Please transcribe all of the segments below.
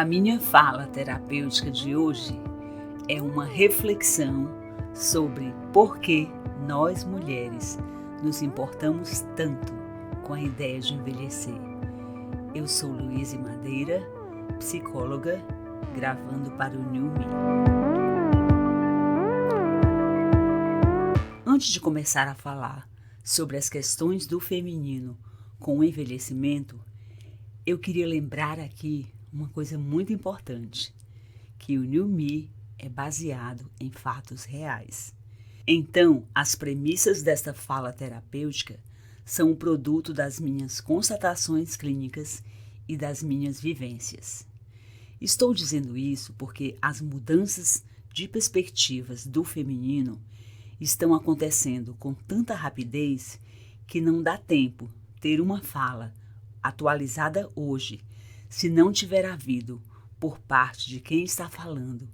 A minha fala terapêutica de hoje é uma reflexão sobre por que nós mulheres nos importamos tanto com a ideia de envelhecer. Eu sou Luíse Madeira, psicóloga, gravando para o New Me. Antes de começar a falar sobre as questões do feminino com o envelhecimento, eu queria lembrar aqui uma coisa muito importante, que o New Me é baseado em fatos reais. Então, as premissas desta fala terapêutica são o produto das minhas constatações clínicas e das minhas vivências. Estou dizendo isso porque as mudanças de perspectivas do feminino estão acontecendo com tanta rapidez que não dá tempo ter uma fala atualizada hoje, se não tiver havido, por parte de quem está falando,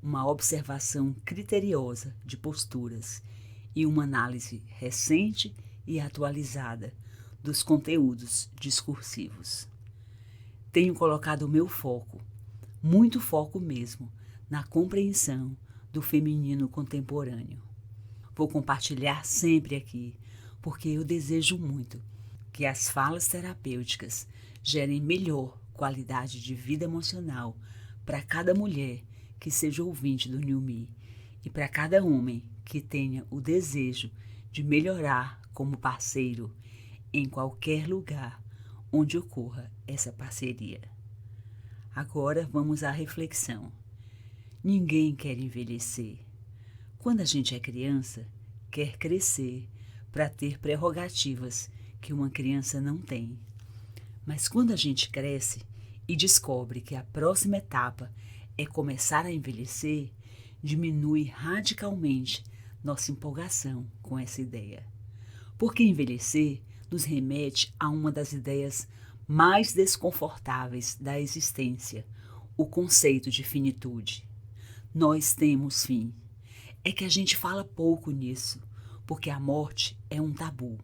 uma observação criteriosa de posturas e uma análise recente e atualizada dos conteúdos discursivos. Tenho colocado o meu foco, muito foco mesmo, na compreensão do feminino contemporâneo. Vou compartilhar sempre aqui, porque eu desejo muito que as falas terapêuticas gerem melhor qualidade de vida emocional para cada mulher que seja ouvinte do New Me e para cada homem que tenha o desejo de melhorar como parceiro em qualquer lugar onde ocorra essa parceria. Agora vamos à reflexão. Ninguém quer envelhecer. Quando a gente é criança, quer crescer para ter prerrogativas que uma criança não tem. Mas quando a gente cresce e descobre que a próxima etapa é começar a envelhecer, diminui radicalmente nossa empolgação com essa ideia. Porque envelhecer nos remete a uma das ideias mais desconfortáveis da existência, o conceito de finitude. Nós temos fim. É que a gente fala pouco nisso, porque a morte é um tabu.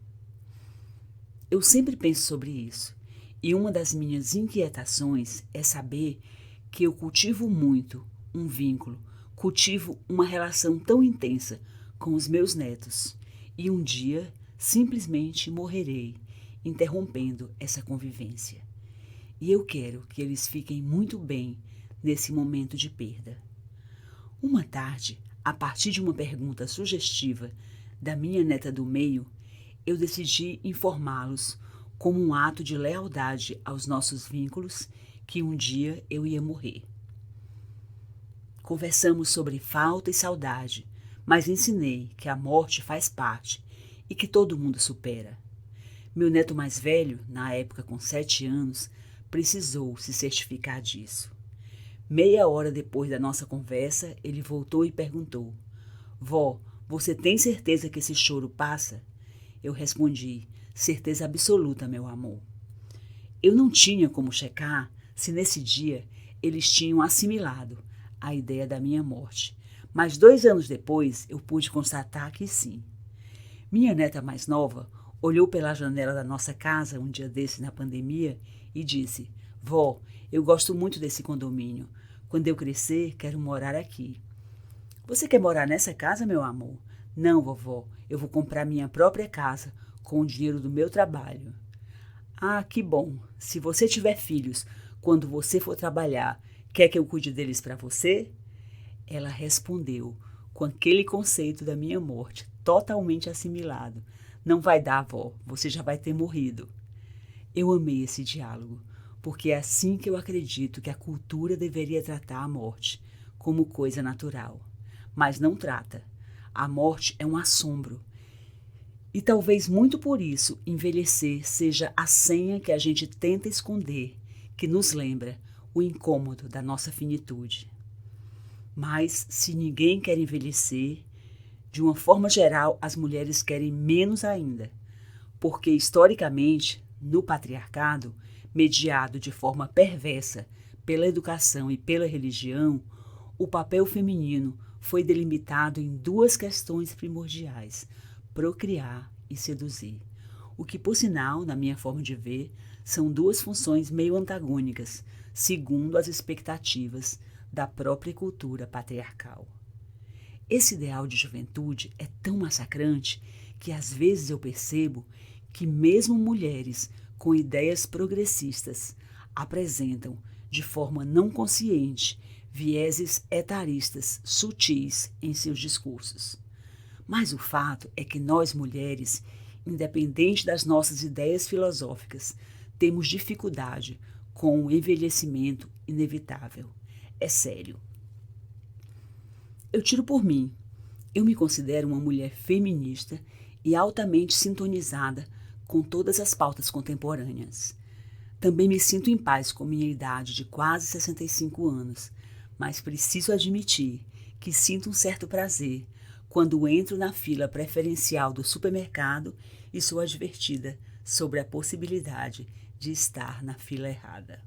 Eu sempre penso sobre isso. E uma das minhas inquietações é saber que eu cultivo muito um vínculo, cultivo uma relação tão intensa com os meus netos e um dia simplesmente morrerei, interrompendo essa convivência. E eu quero que eles fiquem muito bem nesse momento de perda. Uma tarde, a partir de uma pergunta sugestiva da minha neta do meio, eu decidi informá-los como um ato de lealdade aos nossos vínculos, que um dia eu ia morrer. Conversamos sobre falta e saudade, mas ensinei que a morte faz parte e que todo mundo supera. Meu neto mais velho, na época com 7 anos, precisou se certificar disso. Meia hora depois da nossa conversa, ele voltou e perguntou: "Vó, você tem certeza que esse choro passa?" Eu respondi: "Certeza absoluta, meu amor." Eu não tinha como checar se nesse dia eles tinham assimilado a ideia da minha morte, mas 2 anos depois eu pude constatar que sim. Minha neta mais nova olhou pela janela da nossa casa um dia desse na pandemia e disse: "Vó, eu gosto muito desse condomínio. Quando eu crescer, quero morar aqui." "Você quer morar nessa casa, meu amor?" "Não, vovó, eu vou comprar minha própria casa com o dinheiro do meu trabalho." "Ah, que bom. Se você tiver filhos, quando você for trabalhar, quer que eu cuide deles para você?" Ela respondeu com aquele conceito da minha morte totalmente assimilado: "Não vai dar, vó, você já vai ter morrido." Eu amei esse diálogo, porque é assim que eu acredito que a cultura deveria tratar a morte, como coisa natural. Mas não trata. A morte é um assombro. E talvez muito por isso envelhecer seja a senha que a gente tenta esconder, que nos lembra o incômodo da nossa finitude. Mas se ninguém quer envelhecer, de uma forma geral as mulheres querem menos ainda, porque historicamente, no patriarcado, mediado de forma perversa pela educação e pela religião, o papel feminino foi delimitado em 2 questões primordiais: procriar e seduzir. O que, por sinal, na minha forma de ver, são 2 funções meio antagônicas, segundo as expectativas da própria cultura patriarcal. Esse ideal de juventude é tão massacrante que às vezes eu percebo que mesmo mulheres com ideias progressistas apresentam, de forma não consciente, vieses etaristas sutis em seus discursos. Mas o fato é que nós mulheres, independente das nossas ideias filosóficas, temos dificuldade com o envelhecimento inevitável. É sério. Eu tiro por mim. Eu me considero uma mulher feminista e altamente sintonizada com todas as pautas contemporâneas. Também me sinto em paz com minha idade de quase 65 anos, mas preciso admitir que sinto um certo prazer quando entro na fila preferencial do supermercado e sou advertida sobre a possibilidade de estar na fila errada.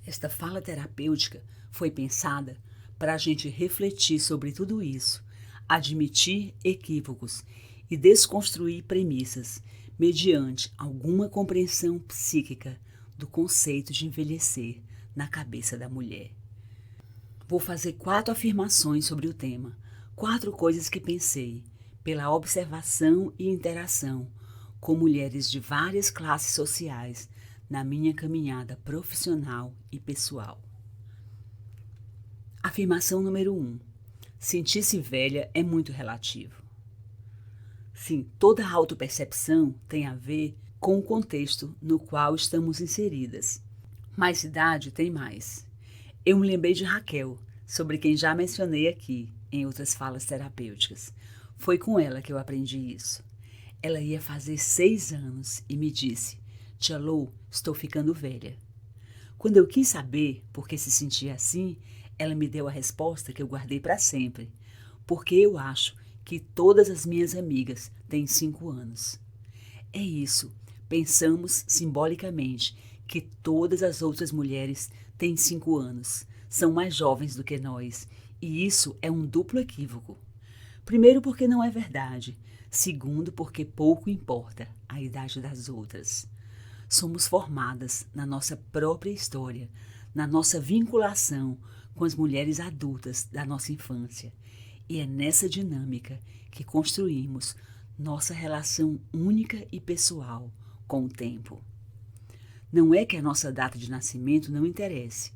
Esta fala terapêutica foi pensada para a gente refletir sobre tudo isso, admitir equívocos e desconstruir premissas mediante alguma compreensão psíquica do conceito de envelhecer na cabeça da mulher. Vou fazer 4 afirmações sobre o tema, 4 coisas que pensei, pela observação e interação com mulheres de várias classes sociais na minha caminhada profissional e pessoal. Afirmação número 1. Sentir-se velha é muito relativo. Sim, toda autopercepção tem a ver com o contexto no qual estamos inseridas. Mais idade tem mais. Eu me lembrei de Raquel, sobre quem já mencionei aqui em outras falas terapêuticas. Foi com ela que eu aprendi isso. Ela ia fazer 6 anos e me disse: Tia Lou, estou ficando velha. Quando eu quis saber por que se sentia assim, ela me deu a resposta que eu guardei para sempre, porque eu acho que todas as minhas amigas têm 5 anos. É isso, pensamos simbolicamente que todas as outras mulheres têm 5 anos, são mais jovens do que nós, e isso é um duplo equívoco. Primeiro, porque não é verdade. Segundo, porque pouco importa a idade das outras. Somos formadas na nossa própria história, na nossa vinculação com as mulheres adultas da nossa infância. E é nessa dinâmica que construímos nossa relação única e pessoal com o tempo. Não é que a nossa data de nascimento não interesse.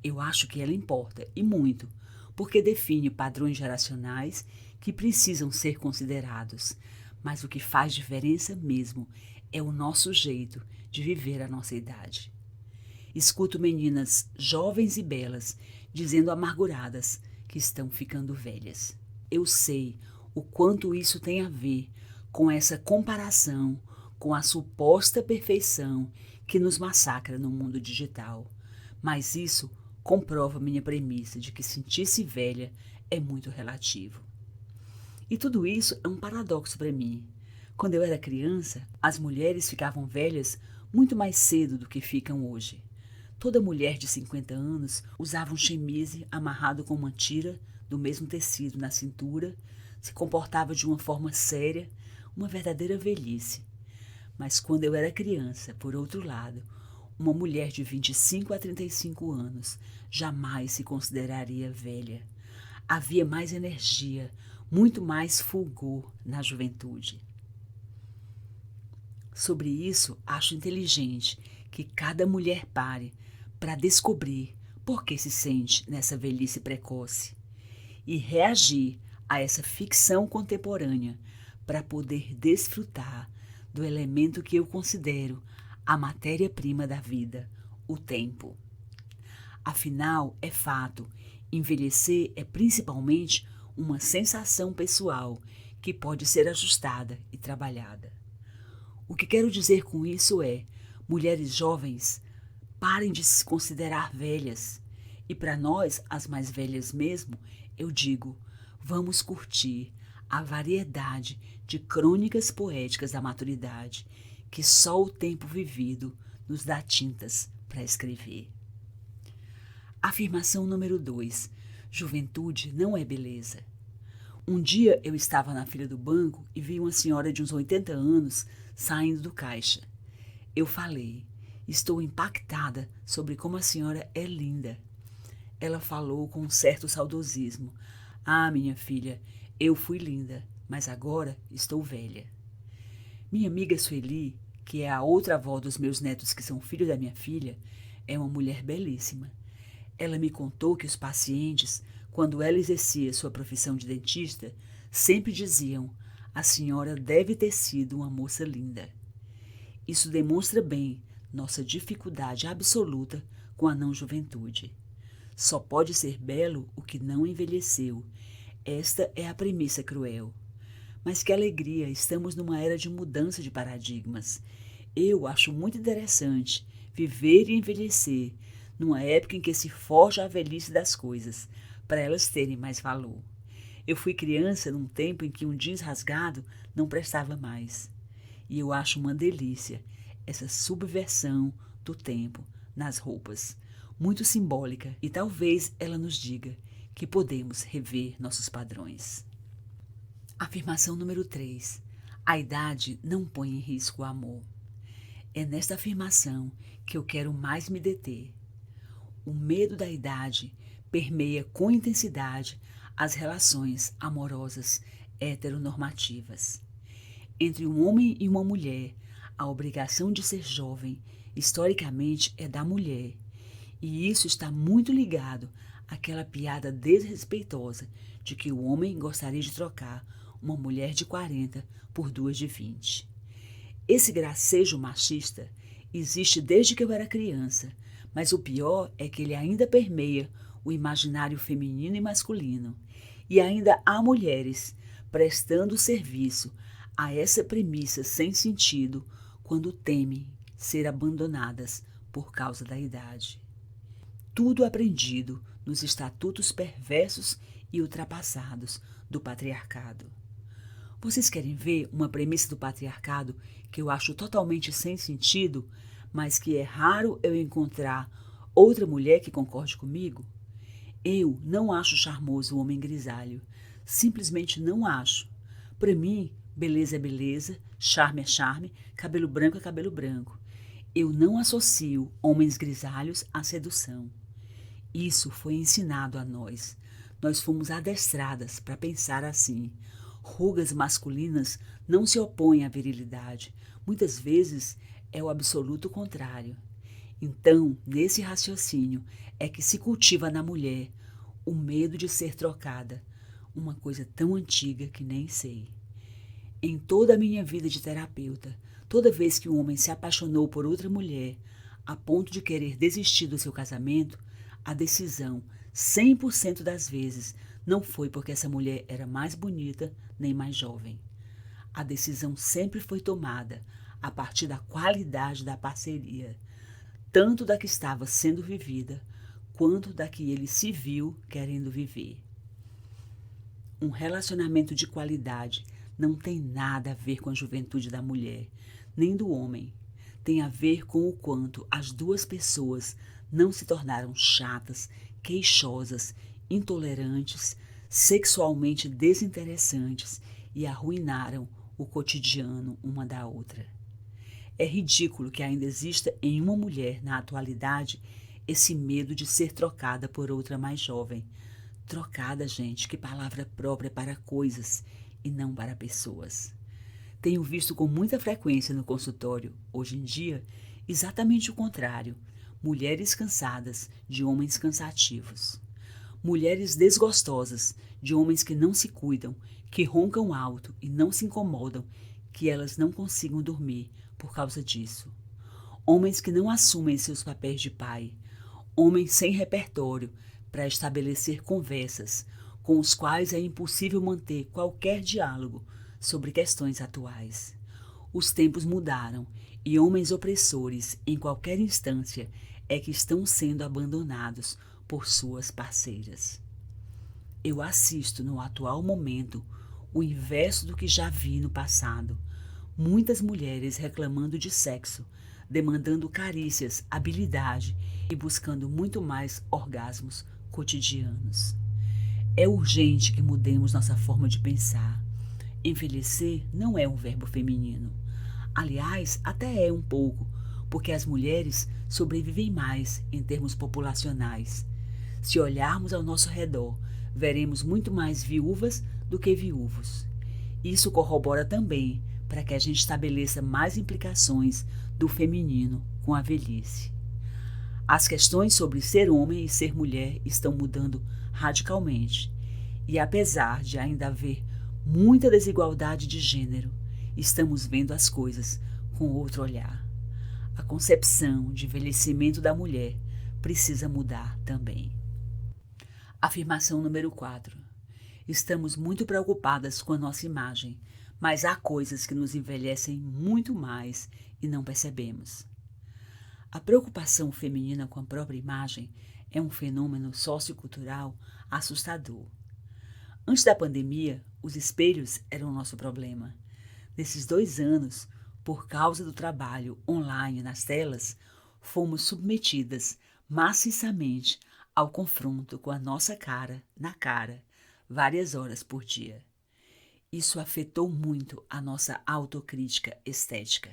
Eu acho que ela importa, e muito, porque define padrões geracionais que precisam ser considerados. Mas o que faz diferença mesmo é o nosso jeito de viver a nossa idade. Escuto meninas jovens e belas dizendo amarguradas que estão ficando velhas. Eu sei o quanto isso tem a ver com essa comparação com a suposta perfeição que nos massacra no mundo digital. Mas isso comprova minha premissa de que sentir-se velha é muito relativo. E tudo isso é um paradoxo para mim. Quando eu era criança, as mulheres ficavam velhas muito mais cedo do que ficam hoje. Toda mulher de 50 anos usava um chemise amarrado com uma tira do mesmo tecido na cintura, se comportava de uma forma séria, uma verdadeira velhice. Mas quando eu era criança, por outro lado, uma mulher de 25 a 35 anos jamais se consideraria velha. Havia mais energia, muito mais fulgor na juventude. Sobre isso, acho inteligente que cada mulher pare para descobrir por que se sente nessa velhice precoce e reagir a essa ficção contemporânea para poder desfrutar do elemento que eu considero a matéria-prima da vida, o tempo. Afinal, é fato, envelhecer é principalmente uma sensação pessoal que pode ser ajustada e trabalhada. O que quero dizer com isso é, mulheres jovens, parem de se considerar velhas. E para nós, as mais velhas mesmo, eu digo, vamos curtir a variedade de crônicas poéticas da maturidade que só o tempo vivido nos dá tintas para escrever. Afirmação número 2. Juventude não é beleza. Um dia eu estava na fila do banco e vi uma senhora de uns 80 anos saindo do caixa. Eu falei, Estou impactada sobre como a senhora é linda. Ela falou com um certo saudosismo. Ah, minha filha, eu fui linda, mas agora estou velha. Minha amiga Sueli, que é a outra avó dos meus netos que são filhos da minha filha, é uma mulher belíssima. Ela me contou que os pacientes, quando ela exercia sua profissão de dentista, sempre diziam: a senhora deve ter sido uma moça linda. Isso demonstra bem nossa dificuldade absoluta com a não-juventude. Só pode ser belo o que não envelheceu. Esta é a premissa cruel. Mas que alegria, estamos numa era de mudança de paradigmas. Eu acho muito interessante viver e envelhecer numa época em que se forja a velhice das coisas, para elas terem mais valor. Eu fui criança num tempo em que um jeans rasgado não prestava mais. E eu acho uma delícia essa subversão do tempo nas roupas, muito simbólica, e talvez ela nos diga que podemos rever nossos padrões. Afirmação número 3. A idade não põe em risco o amor. É nesta afirmação que eu quero mais me deter. O medo da idade permeia com intensidade as relações amorosas heteronormativas. Entre um homem e uma mulher, a obrigação de ser jovem, historicamente, é da mulher. E isso está muito ligado àquela piada desrespeitosa de que o homem gostaria de trocar uma mulher de 40 por duas de 20. Esse gracejo machista existe desde que eu era criança, mas o pior é que ele ainda permeia o imaginário feminino e masculino. E ainda há mulheres prestando serviço a essa premissa sem sentido quando temem ser abandonadas por causa da idade. Tudo aprendido nos estatutos perversos e ultrapassados do patriarcado. Vocês querem ver uma premissa do patriarcado que eu acho totalmente sem sentido, mas que é raro eu encontrar outra mulher que concorde comigo? Eu não acho charmoso o homem grisalho. Simplesmente não acho. Para mim, beleza é beleza, charme é charme, cabelo branco é cabelo branco. Eu não associo homens grisalhos à sedução. Isso foi ensinado a nós. Nós fomos adestradas para pensar assim. Rugas masculinas não se opõem à virilidade. Muitas vezes é o absoluto contrário. Então, nesse raciocínio é que se cultiva na mulher o medo de ser trocada, uma coisa tão antiga que nem sei. Em toda a minha vida de terapeuta, toda vez que um homem se apaixonou por outra mulher, a ponto de querer desistir do seu casamento, a decisão, 100% das vezes, não foi porque essa mulher era mais bonita nem mais jovem. A decisão sempre foi tomada a partir da qualidade da parceria, tanto da que estava sendo vivida, quanto da que ele se viu querendo viver. Um relacionamento de qualidade não tem nada a ver com a juventude da mulher, nem do homem. Tem a ver com o quanto as duas pessoas não se tornaram chatas, queixosas, intolerantes, sexualmente desinteressantes e arruinaram o cotidiano uma da outra. É ridículo que ainda exista em uma mulher, na atualidade, esse medo de ser trocada por outra mais jovem. Trocada, gente, que palavra própria para coisas e não para pessoas. Tenho visto com muita frequência no consultório, hoje em dia, exatamente o contrário. Mulheres cansadas de homens cansativos. Mulheres desgostosas de homens que não se cuidam, que roncam alto e não se incomodam que elas não consigam dormir por causa disso. Homens que não assumem seus papéis de pai. Homens sem repertório para estabelecer conversas com os quais é impossível manter qualquer diálogo sobre questões atuais. Os tempos mudaram e homens opressores em qualquer instância é que estão sendo abandonados por suas parceiras. Eu assisto no atual momento o inverso do que já vi no passado. Muitas mulheres reclamando de sexo, demandando carícias, habilidade e buscando muito mais orgasmos cotidianos. É urgente que mudemos nossa forma de pensar. Envelhecer não é um verbo feminino. Aliás, até é um pouco, porque as mulheres sobrevivem mais em termos populacionais. Se olharmos ao nosso redor, veremos muito mais viúvas do que viúvos. Isso corrobora também para que a gente estabeleça mais implicações do feminino com a velhice. As questões sobre ser homem e ser mulher estão mudando radicalmente. E apesar de ainda haver muita desigualdade de gênero, estamos vendo as coisas com outro olhar. A concepção de envelhecimento da mulher precisa mudar também. Afirmação número 4. Estamos muito preocupadas com a nossa imagem, mas há coisas que nos envelhecem muito mais e não percebemos. A preocupação feminina com a própria imagem é um fenômeno sociocultural assustador. Antes da pandemia, os espelhos eram o nosso problema. Nesses 2 anos, por causa do trabalho online nas telas, fomos submetidas maciçamente ao confronto com a nossa cara na cara, várias horas por dia. Isso afetou muito a nossa autocrítica estética.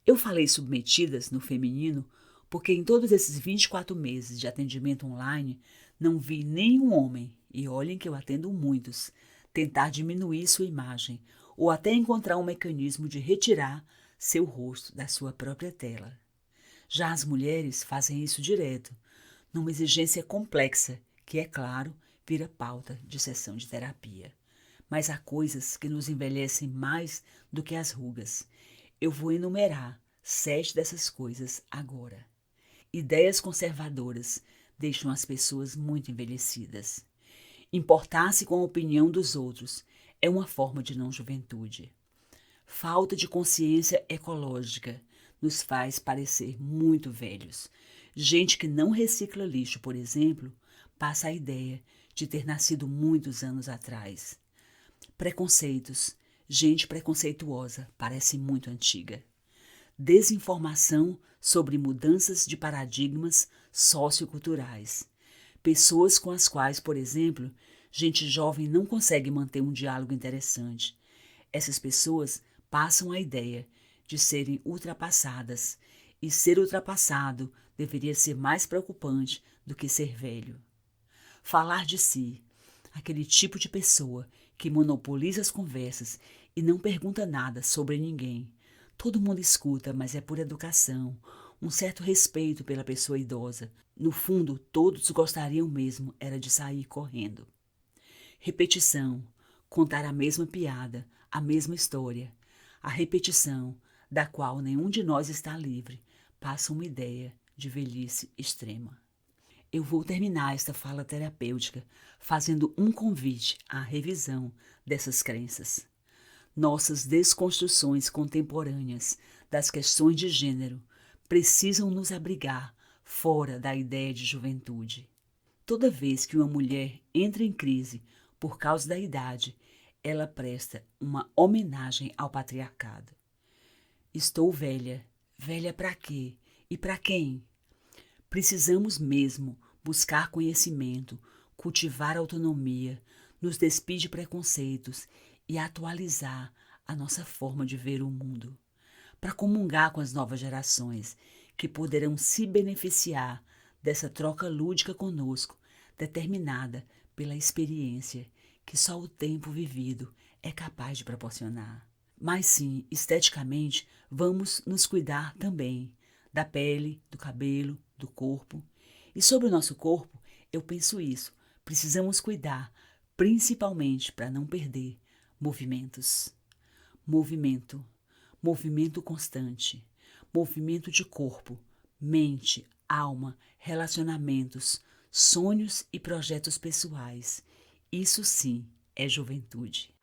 Eu falei submetidas no feminino porque em todos esses 24 meses de atendimento online não vi nenhum homem, e olhem que eu atendo muitos, tentar diminuir sua imagem ou até encontrar um mecanismo de retirar seu rosto da sua própria tela. Já as mulheres fazem isso direto, numa exigência complexa que, é claro, vira pauta de sessão de terapia. Mas há coisas que nos envelhecem mais do que as rugas. Eu vou enumerar 7 dessas coisas agora. Ideias conservadoras deixam as pessoas muito envelhecidas. Importar-se com a opinião dos outros é uma forma de não-juventude. Falta de consciência ecológica nos faz parecer muito velhos. Gente que não recicla lixo, por exemplo, passa a ideia de ter nascido muitos anos atrás. Preconceitos. Gente preconceituosa parece muito antiga. Desinformação sobre mudanças de paradigmas socioculturais. Pessoas com as quais, por exemplo, gente jovem não consegue manter um diálogo interessante. Essas pessoas passam a ideia de serem ultrapassadas, e ser ultrapassado deveria ser mais preocupante do que ser velho. Falar de si, aquele tipo de pessoa que monopoliza as conversas e não pergunta nada sobre ninguém. Todo mundo escuta, mas é por educação, um certo respeito pela pessoa idosa. No fundo, todos gostariam mesmo era de sair correndo. Repetição, contar a mesma piada, a mesma história. A repetição, da qual nenhum de nós está livre, passa uma ideia de velhice extrema. Eu vou terminar esta fala terapêutica fazendo um convite à revisão dessas crenças. Nossas desconstruções contemporâneas das questões de gênero precisam nos abrigar fora da ideia de juventude. Toda vez que uma mulher entra em crise por causa da idade, ela presta uma homenagem ao patriarcado. Estou velha. Velha para quê? E para quem? Precisamos mesmo buscar conhecimento, cultivar autonomia, nos despir de preconceitos e atualizar a nossa forma de ver o mundo, para comungar com as novas gerações que poderão se beneficiar dessa troca lúdica conosco, determinada pela experiência que só o tempo vivido é capaz de proporcionar. Mas sim, esteticamente, vamos nos cuidar também da pele, do cabelo, do corpo. E sobre o nosso corpo, eu penso isso, precisamos cuidar, principalmente para não perder movimentos. Movimento, movimento constante, movimento de corpo, mente, alma, relacionamentos, sonhos e projetos pessoais. Isso sim é juventude.